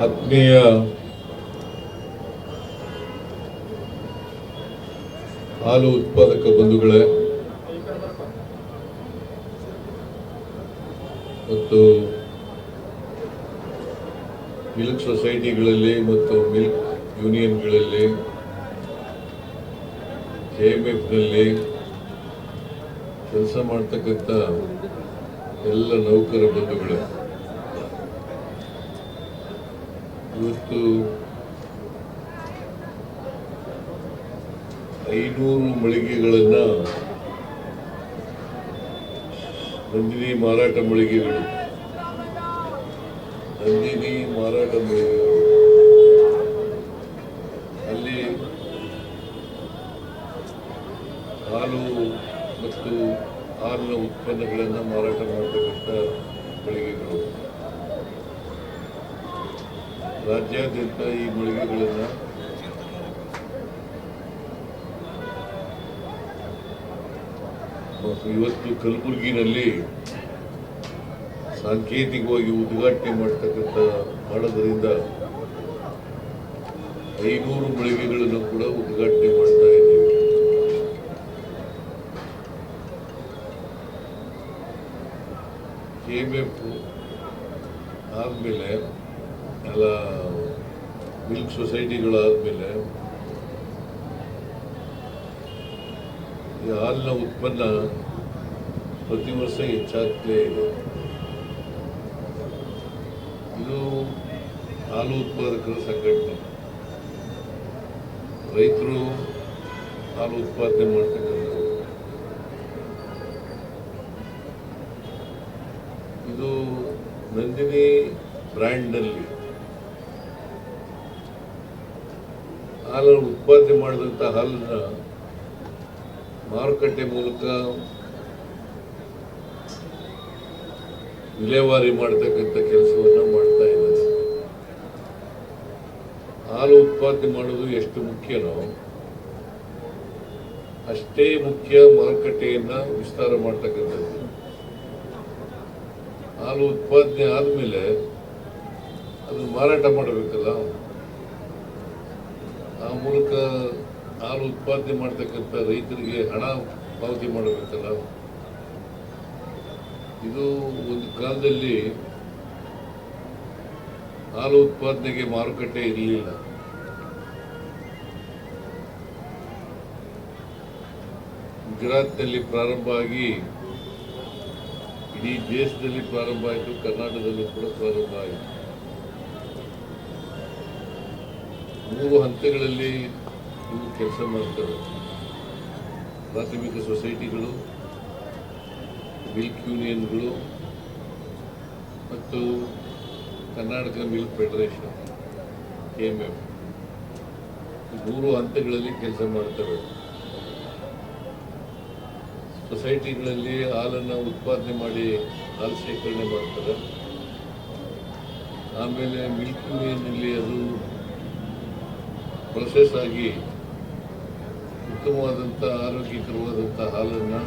ಆತ್ಮೀಯ ಹಾಲು ಉತ್ಪಾದಕ ಬಂಧುಗಳೇ ಮತ್ತು ಮಿಲ್ಕ್ ಸೊಸೈಟಿಗಳಲ್ಲಿ ಮತ್ತು ಮಿಲ್ಕ್ ಯೂನಿಯನ್ಗಳಲ್ಲಿ KMFನಲ್ಲಿ ಕೆಲಸ ಮಾಡ್ತಕ್ಕಂಥ ಎಲ್ಲ ನೌಕರ ಬಂಧುಗಳೇ, ಇವತ್ತು 500 ಮಳಿಗೆಗಳನ್ನು ನಂದಿನಿ ಮಾರಾಟ ಮಳಿಗೆಗಳು ಅಲ್ಲಿ ಹಾಲು ಮತ್ತು ಹಾಲಿನ ಉತ್ಪನ್ನಗಳನ್ನು ಮಾರಾಟ ಮಾಡತಕ್ಕಂಥ ಮಳಿಗೆಗಳು ರಾಜ್ಯಾದ್ಯಂತ ಈ ಮಳಿಗೆಗಳನ್ನು ಇವತ್ತು ಕಲಬುರಗಿನಲ್ಲಿ ಸಾಂಕೇತಿಕವಾಗಿ ಉದ್ಘಾಟನೆ ಮಾಡೋದ್ರಿಂದ 500 ಮಳಿಗೆಗಳನ್ನು ಕೂಡ ಉದ್ಘಾಟನೆ ಮಾಡ್ತಾ ಇದ್ದೀವಿ. KMF ಆದಮೇಲೆ ಎಲ್ಲ ಮಿಲ್ಕ್ ಸೊಸೈಟಿಗಳಾದಮೇಲೆ ಈ ಹಾಲಿನ ಉತ್ಪನ್ನ ಪ್ರತಿ ವರ್ಷ ಹೆಚ್ಚಾಗ್ತಲೇ ಇದೆ. ಇದು ಹಾಲು ಉತ್ಪಾದಕರ ಸಂಘಟನೆ, ರೈತರು ಹಾಲು ಉತ್ಪಾದನೆ ಮಾಡ್ತಕ್ಕಂಥದ್ದು. ಇದು ನಂದಿನಿ ಬ್ರ್ಯಾಂಡ್ನಲ್ಲಿ ಹಾಲನ್ನು ಉತ್ಪಾದನೆ ಮಾಡಿದಂಥ ಹಾಲನ್ನು ಮಾರುಕಟ್ಟೆ ಮೂಲಕ ವಿಲೇವಾರಿ ಮಾಡತಕ್ಕಂಥ ಕೆಲಸವನ್ನು ಮಾಡ್ತಾ ಇದ್ದಾರೆ. ಹಾಲು ಉತ್ಪಾದನೆ ಮಾಡೋದು ಎಷ್ಟು ಮುಖ್ಯನೋ ಅಷ್ಟೇ ಮುಖ್ಯ ಮಾರುಕಟ್ಟೆಯನ್ನ ವಿಸ್ತಾರ ಮಾಡ್ತಕ್ಕಂಥದ್ದು. ಹಾಲು ಉತ್ಪಾದನೆ ಆದಮೇಲೆ ಅದನ್ನು ಮಾರಾಟ ಮಾಡಬೇಕಲ್ಲ, ಆ ಮೂಲಕ ಹಾಲು ಉತ್ಪಾದನೆ ಮಾಡ್ತಕ್ಕಂಥ ರೈತರಿಗೆ ಹಣ ಪಾವತಿ ಮಾಡಬೇಕಲ್ಲ. ಇದು ಒಂದು ಕಾಲದಲ್ಲಿ ಹಾಲು ಉತ್ಪಾದನೆಗೆ ಮಾರುಕಟ್ಟೆ ಇರಲಿಲ್ಲ. ಗುಜರಾತ್ನಲ್ಲಿ ಪ್ರಾರಂಭ ಆಗಿ ಇಡೀ ದೇಶದಲ್ಲಿ ಪ್ರಾರಂಭ ಆಯಿತು, ಕರ್ನಾಟಕದಲ್ಲೂ ಕೂಡ ಪ್ರಾರಂಭ ಆಯಿತು. 3 ಹಂತಗಳಲ್ಲಿ ಇವು ಕೆಲಸ ಮಾಡ್ತವೆ. ಪ್ರಾಥಮಿಕ ಸೊಸೈಟಿಗಳು, ಮಿಲ್ಕ್ ಯೂನಿಯನ್ಗಳು ಮತ್ತು ಕರ್ನಾಟಕ ಮಿಲ್ಕ್ ಫೆಡರೇಷನ್ KMF, 3 ಹಂತಗಳಲ್ಲಿ ಕೆಲಸ ಮಾಡ್ತವೆ. ಸೊಸೈಟಿಗಳಲ್ಲಿ ಹಾಲನ್ನು ಉತ್ಪಾದನೆ ಮಾಡಿ ಹಾಲು ಶೇಖರಣೆ ಮಾಡ್ತಾರೆ. ಆಮೇಲೆ ಮಿಲ್ಕ್ ಯೂನಿಯನ್ನಲ್ಲಿ ಅದು ಪ್ರೊಸೆಸ್ ಆಗಿ ಉತ್ತಮವಾದಂಥ ಆರೋಗ್ಯಕರವಾದಂಥ ಹಾಲನ್ನು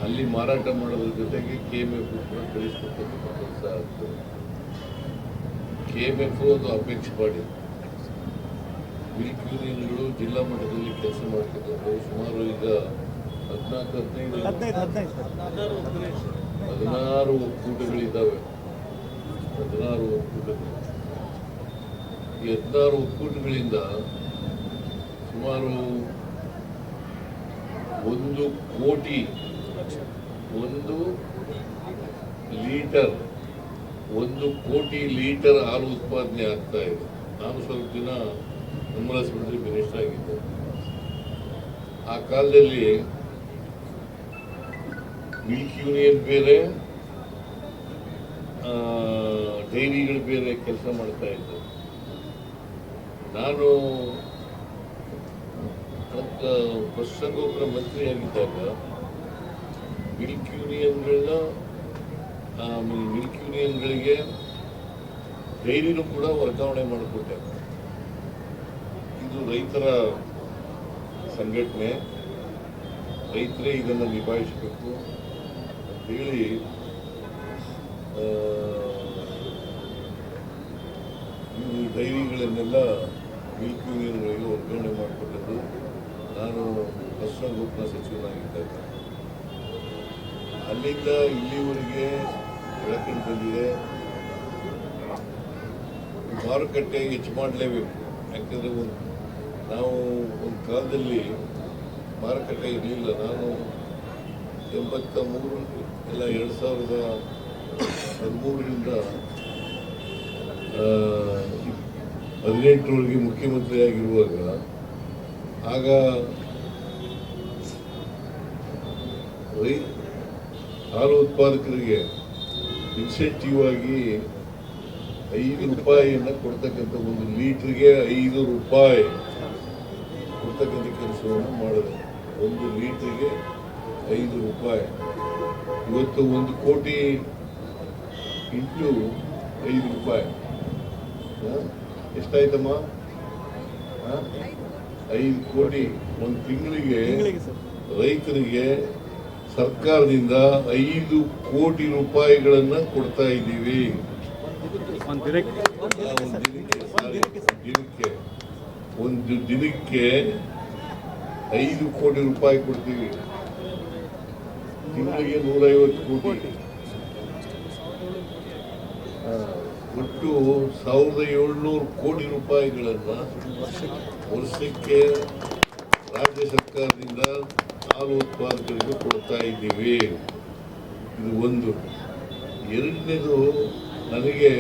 ಅಲ್ಲಿ ಮಾರಾಟ ಮಾಡೋದ್ರ ಜೊತೆಗೆ KMF ಕೂಡ ಕಳಿಸ್ಕೊಡ್ತಕ್ಕಂಥ ಕೆಲಸ ಆಗ್ತದೆ. KMF ಒಂದು ಅಪೇಕ್ಷೆ ಮಾಡಿ ಮಿಲ್ಕ್ ಯೂನಿಯನ್ಗಳು ಜಿಲ್ಲಾ ಮಟ್ಟದಲ್ಲಿ ಕೆಲಸ ಮಾಡ್ತಕ್ಕಂಥವು ಸುಮಾರು ಈಗ 16 ಒಕ್ಕೂಟಗಳಿದ್ದಾವೆ. 16 ಒಕ್ಕೂಟಗಳು. ಈ 16 ಒಕ್ಕೂಟಗಳಿಂದ ಸುಮಾರು 1 ಕೋಟಿ 1 ಕೋಟಿ ಲೀಟರ್ ಹಾಲು ಉತ್ಪಾದನೆ ಆಗ್ತಾ ಇದೆ. ನಾನು ಸ್ವಲ್ಪ ದಿನ ಅನ್ವಯಿಸ್ಬಿಟ್ರೆ ಮಿನಿಸ್ಟರ್ ಆಗಿದ್ದೆ. ಆ ಕಾಲದಲ್ಲಿ ಮಿಲ್ಕ್ ಯೂನಿಯನ್ ಬೇರೆ, ಡೈರಿಗಳು ಬೇರೆ ಕೆಲಸ ಮಾಡ್ತಾ ಇದ್ದೆ. ನಾನು ಪಶುಸಂಗೋಪನಾ ಮಂತ್ರಿಯಾಗಿದ್ದಾಗ ಮಿಲ್ಕ್ ಯೂನಿಯನ್ಗಳಿಗೆ ಡೈರಿನೂ ಕೂಡ ವರ್ಗಾವಣೆ ಮಾಡಿಕೊಟ್ಟೆ. ಇದು ರೈತರ ಸಂಘಟನೆ, ರೈತರೇ ಇದನ್ನು ನಿಭಾಯಿಸಬೇಕು ಅಂತೇಳಿ ಡೈರಿಗಳನ್ನೆಲ್ಲ ಮಿಲ್ಕ್ ಯೂನಿಯನ್ಗಳಿಗೆ ವರ್ಗಾವಣೆ ಮಾಡಿಕೊಟ್ಟದ್ದು ನಾನು ಪಶುಸಂಗೋಪನಾ ಸಚಿವನಾಗಿದ್ದಾಗ. ಅಲ್ಲಿಂದ ಇಲ್ಲಿವರೆಗೆ ಬೆಳಕನ್ನು ಬಂದಿದೆ. ಮಾರುಕಟ್ಟೆ ಹೆಚ್ಚು ಮಾಡಲೇಬೇಕು. ಯಾಕಂದರೆ ನಾವು ಒಂದು ಕಾಲದಲ್ಲಿ ಮಾರುಕಟ್ಟೆ ಇರಲಿಲ್ಲ. ನಾನು 83 ಎಲ್ಲ 2013ರಿಂದ 18ರವರೆಗೆ ಮುಖ್ಯಮಂತ್ರಿಯಾಗಿರುವಾಗ ಆಗ ಹಾಲು ಉತ್ಪಾದಕರಿಗೆ ಇನ್ಸೆಂಟಿವ್ ಆಗಿ 5 ರೂಪಾಯಿಯನ್ನು ಕೊಡ್ತಕ್ಕಂಥ, 1 ಲೀಟ್ರಿಗೆ 5 ರೂಪಾಯಿ ಕೊಡ್ತಕ್ಕಂಥ ಕೆಲಸವನ್ನು ಮಾಡಿದೆ. 1 ಲೀಟ್ರಿಗೆ 5 ರೂಪಾಯಿ. ಇವತ್ತು 1 ಕೋಟಿ ಇಂಟು 5 ರೂಪಾಯಿ ಎಷ್ಟಾಯ್ತಮ್ಮ? 5 ಕೋಟಿ. 1 ತಿಂಗಳಿಗೆ ರೈತರಿಗೆ ಸರ್ಕಾರದಿಂದ 5 ಕೋಟಿ ರೂಪಾಯಿಗಳನ್ನು ಕೊಡ್ತಾ ಇದ್ದೀವಿ. ಒಂದು ದಿನಕ್ಕೆ 5 ಕೋಟಿ ರೂಪಾಯಿ ಕೊಡ್ತೀವಿ. ತಿಂಗಳಿಗೆ 150 ಕೋಟಿ. ಒಟ್ಟು 1700 ಕೋಟಿ ರೂಪಾಯಿಗಳನ್ನು ವರ್ಷಕ್ಕೆ ರಾಜ್ಯ ಸರ್ಕಾರದಿಂದ ಹಾಲು ಉತ್ಪಾದಕರಿಗೆ ಕೊಡ್ತಾ ಇದ್ದೀವಿ. ಇದು ಒಂದು. ಎರಡನೇದು, ನನಗೆ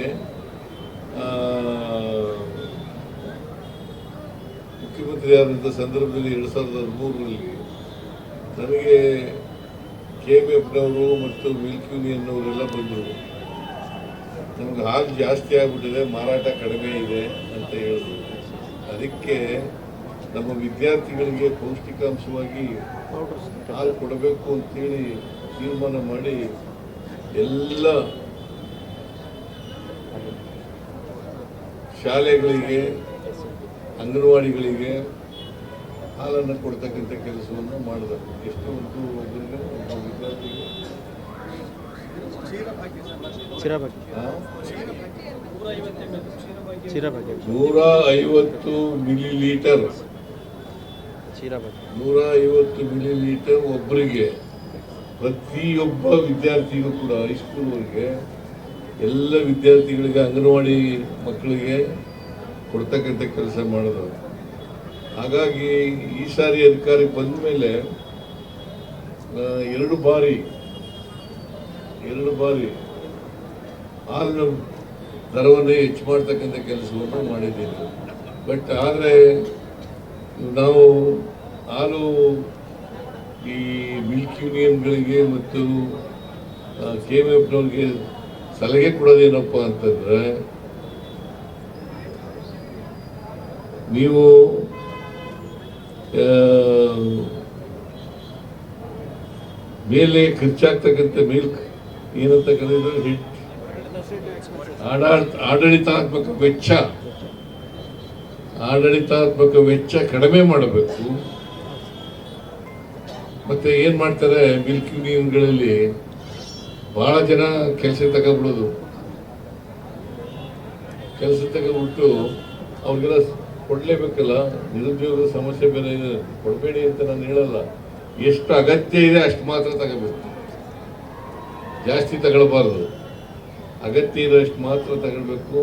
ಮುಖ್ಯಮಂತ್ರಿ ಆದಂಥ ಸಂದರ್ಭದಲ್ಲಿ 2013ರಲ್ಲಿ ನನಗೆ KMFನವರು ಮತ್ತು ಮಿಲ್ಕ್ ಯೂನಿಯನ್ನವರೆಲ್ಲ ಬಂದರು. ನಮ್ಗೆ ಹಾಲು ಜಾಸ್ತಿ ಆಗಿಬಿಟ್ಟಿದೆ, ಮಾರಾಟ ಕಡಿಮೆ ಇದೆ ಅಂತ ಹೇಳಿದ್ರು. ಅದಕ್ಕೆ ನಮ್ಮ ವಿದ್ಯಾರ್ಥಿಗಳಿಗೆ ಪೌಷ್ಟಿಕಾಂಶವಾಗಿ ಹಾಲು ಕೊಡಬೇಕು ಅಂತೇಳಿ ತೀರ್ಮಾನ ಮಾಡಿ ಎಲ್ಲ ಶಾಲೆಗಳಿಗೆ, ಅಂಗನವಾಡಿಗಳಿಗೆ ಹಾಲನ್ನು ಕೊಡ್ತಕ್ಕಂಥ ಕೆಲಸವನ್ನು ಮಾಡಿದ. ಎಷ್ಟು ಒಂದು ಒಬ್ಬರಿಗೆ ಒಬ್ಬ ವಿದ್ಯಾರ್ಥಿಗೆ 150 ಮಿಲಿಲೀಟರ್ 150 ಮಿಲಿಲೀಟರ್ ಒಬ್ಬರಿಗೆ, ಪ್ರತಿಯೊಬ್ಬ ವಿದ್ಯಾರ್ಥಿಗೂ ಕೂಡ ಹೈಸ್ಕೂಲ್ವರೆಗೆ ಎಲ್ಲ ವಿದ್ಯಾರ್ಥಿಗಳಿಗೆ, ಅಂಗನವಾಡಿ ಮಕ್ಕಳಿಗೆ ಕೊಡ್ತಕ್ಕಂಥ ಕೆಲಸ ಮಾಡಿದ್ರು. ಹಾಗಾಗಿ ಈ ಸಾರಿ ಅಧಿಕಾರಿ ಬಂದ ಮೇಲೆ 2 ಬಾರಿ ಹಾಲಿನ ದರವನ್ನು ಹೆಚ್ಚು ಮಾಡ್ತಕ್ಕಂಥ ಕೆಲಸವನ್ನು ಮಾಡಿದ್ದೇನೆ. ಬಟ್ ಆದರೆ ನಾವು ಹಾಲು ಈ ಮಿಲ್ಕ್ ಯೂನಿಯನ್ಗಳಿಗೆ ಮತ್ತು KMFನವ್ರಿಗೆ ಸಲಹೆ ಕೊಡೋದೇನಪ್ಪ ಅಂತಂದರೆ, ನೀವು ಮೇಲೆ ಖರ್ಚಾಗ್ತಕ್ಕಂಥ ಮಿಲ್ಕ್ ಏನಂತ ಕರೆದಿದ್ದಾರೆ, ಹಿಟ್ ಆಡಳಿತಾತ್ಮಕ ವೆಚ್ಚ ಕಡಿಮೆ ಮಾಡಬೇಕು. ಮತ್ತೆ ಏನ್ ಮಾಡ್ತಾರೆ, ಮಿಲ್ಕ್ ಯೂನಿಯನ್ಗಳಲ್ಲಿ ಬಹಳ ಜನ ಕೆಲಸ ತಗೊಬಿಡೋದು. ಕೆಲಸ ತಗೊಬಿಟ್ಟು ಅವ್ರಿಗೆಲ್ಲ ಕೊಡ್ಲೇಬೇಕಲ್ಲ. ನಿರುದ್ಯೋಗದ ಸಮಸ್ಯೆ ಬೇರೆ ಇದೆ, ಕೊಡಬೇಡಿ ಅಂತ ನಾನು ಹೇಳಲ್ಲ. ಎಷ್ಟು ಅಗತ್ಯ ಇದೆ ಅಷ್ಟು ಮಾತ್ರ ತಗೋಬೇಕು, ಜಾಸ್ತಿ ತಗೊಳ್ಬಾರ್ದು. ಅಗತ್ಯ ಇರೋಷ್ಟು ಮಾತ್ರ ತಗೊಳ್ಬೇಕು.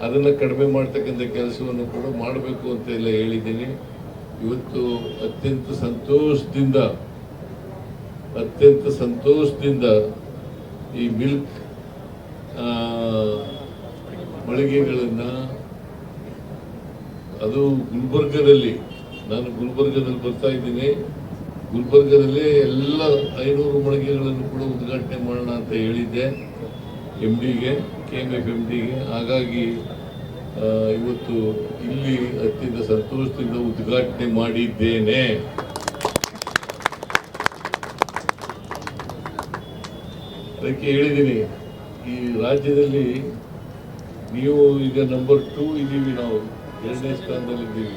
ಅದನ್ನು ಕಡಿಮೆ ಮಾಡ್ತಕ್ಕಂಥ ಕೆಲಸವನ್ನು ಕೂಡ ಮಾಡಬೇಕು ಅಂತ ಎಲ್ಲ ಹೇಳಿದ್ದೀನಿ. ಇವತ್ತು ಅತ್ಯಂತ ಸಂತೋಷದಿಂದ ಈ ಮಿಲ್ಕ್ ಮಳಿಗೆಗಳನ್ನು, ಅದು ಗುಲ್ಬರ್ಗದಲ್ಲಿ, ನಾನು ಗುಲ್ಬರ್ಗದಲ್ಲಿ ಬರ್ತಾ ಇದ್ದೀನಿ. ಗುಲ್ಬರ್ಗದಲ್ಲಿ ಎಲ್ಲ 500 ಮಳಿಗೆಗಳನ್ನು ಕೂಡ ಉದ್ಘಾಟನೆ ಮಾಡೋಣ ಅಂತ ಹೇಳಿದ್ದೆ MDಗೆ, KMF MDಗೆ. ಹಾಗಾಗಿ ಇವತ್ತು ಇಲ್ಲಿ ಅತ್ಯಂತ ಸಂತೋಷದಿಂದ ಉದ್ಘಾಟನೆ ಮಾಡಿದ್ದೇನೆ. ಅದಕ್ಕೆ ಹೇಳಿದ್ದೀನಿ, ಈ ರಾಜ್ಯದಲ್ಲಿ ನೀವು ಈಗ ನಂಬರ್ 2 ಇದ್ದೀವಿ, ನಾವು 2ನೇ ಸ್ಥಾನದಲ್ಲಿದ್ದೀವಿ.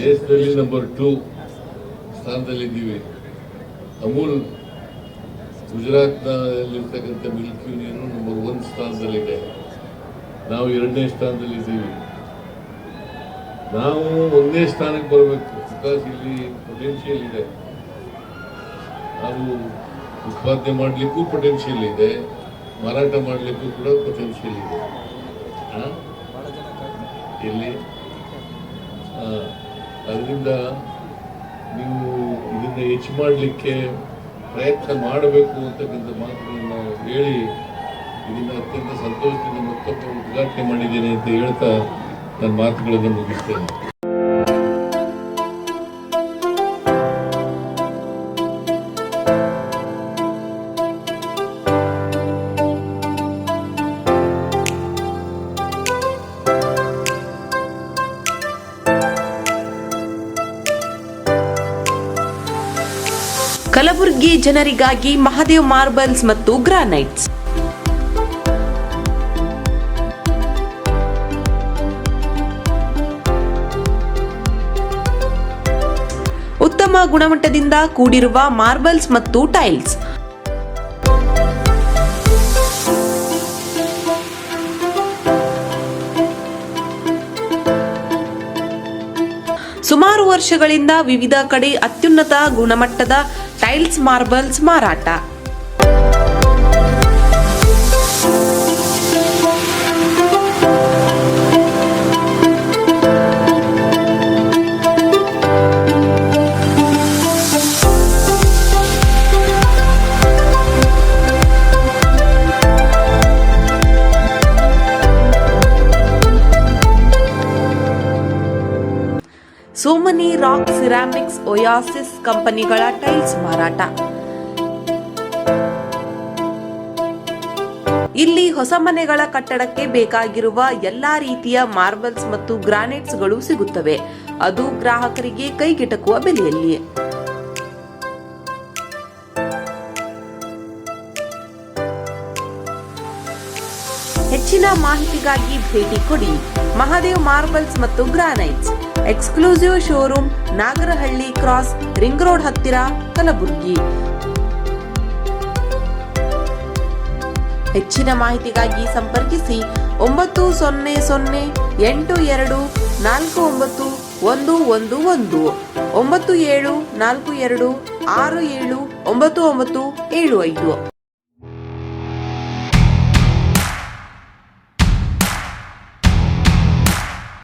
ದೇಶದಲ್ಲಿ ನಂಬರ್ 2 ಸ್ಥಾನದಲ್ಲಿದ್ದೀವಿ. ಅಮೂಲ್ ಗುಜರಾತ್ನಲ್ಲಿರ್ತಕ್ಕಂಥ ಮಿಲ್ಕ್ ಯೂನಿಯನ್ ನಂಬರ್ 1 ಸ್ಥಾನದಲ್ಲಿದೆ. ನಾವು 2ನೇ ಸ್ಥಾನದಲ್ಲಿ ಇದ್ದೀವಿ. ನಾವು 1ನೇ ಸ್ಥಾನಕ್ಕೆ ಬರಬೇಕು. ಬಿಕಾಸ್ ಇಲ್ಲಿ ಪೊಟೆನ್ಷಿಯಲ್ ಇದೆ. ನಾವು ಉತ್ಪಾದನೆ ಮಾಡಲಿಕ್ಕೂ ಪೊಟೆನ್ಷಿಯಲ್ ಇದೆ, ಮಾರಾಟ ಮಾಡಲಿಕ್ಕೂ ಕೂಡ ಪೊಟೆನ್ಷಿಯಲ್ ಇದೆ. ಇಲ್ಲಿ ಅದರಿಂದ ನೀವು ಇದನ್ನು ಹೆಚ್ಚು ಮಾಡಲಿಕ್ಕೆ ಪ್ರಯತ್ನ ಮಾಡಬೇಕು ಅಂತಕ್ಕಂಥ ಮಾತುಗಳನ್ನು ಹೇಳಿ ಇದನ್ನು ಅತ್ಯಂತ ಸಂತೋಷದಿಂದ ಮತ್ತೊಬ್ಬ ಉದ್ಘಾಟನೆ ಮಾಡಿದ್ದೇನೆ ಅಂತ ಹೇಳ್ತಾ ನನ್ನ ಮಾತುಗಳನ್ನು ಮುಗಿಸ್ತೇನೆ. ಕಲಬುರಗಿ ಜನರಿಗಾಗಿ ಮಹಾದೇವ್ ಮಾರ್ಬಲ್ಸ್ ಮತ್ತು ಗ್ರಾನೈಟ್ಸ್. ಉತ್ತಮ ಗುಣಮಟ್ಟದಿಂದ ಕೂಡಿರುವ ಮಾರ್ಬಲ್ಸ್ ಮತ್ತು ಟೈಲ್ಸ್. ಸುಮಾರು ವರ್ಷಗಳಿಂದ ವಿವಿಧ ಕಡೆ ಅತ್ಯುನ್ನತ ಗುಣಮಟ್ಟದ ಟೈಲ್ಸ್ ಮಾರ್ಬಲ್ಸ್ ಮಾರಾಟ. ಸೋಮನಿ ರಾಕ್ ಸಿರಾಮಿಕ್ಸ್, ಒಯಾಸಿಸ್ ಕಂಪನಿಗಳ ಟೈಲ್ಸ್ ಮಾರಾಟ. ಇಲ್ಲಿ ಹೊಸ ಮನೆಗಳ ಕಟ್ಟಡಕ್ಕೆ ಬೇಕಾಗಿರುವ ಎಲ್ಲಾ ರೀತಿಯ ಮಾರ್ಬಲ್ಸ್ ಮತ್ತು ಗ್ರಾನೈಟ್ಸ್ಗಳು ಸಿಗುತ್ತವೆ, ಅದು ಗ್ರಾಹಕರಿಗೆ ಕೈಗೆಟಕುವ ಬೆಲೆಯಲ್ಲಿ. ಹೆಚ್ಚಿನ ಮಾಹಿತಿಗಾಗಿ ಭೇಟಿ ಕೊಡಿ. ಮಹಾದೇವ್ ಮಾರ್ಬಲ್ಸ್ ಮತ್ತು granites, exclusive showroom, Nagarahalli cross, ring road ಹತ್ತಿರ, ಕಲಬುರಗಿ. ಹೆಚ್ಚಿನ ಮಾಹಿತಿಗಾಗಿ ಸಂಪರ್ಕಿಸಿ 9008249111 9742679975.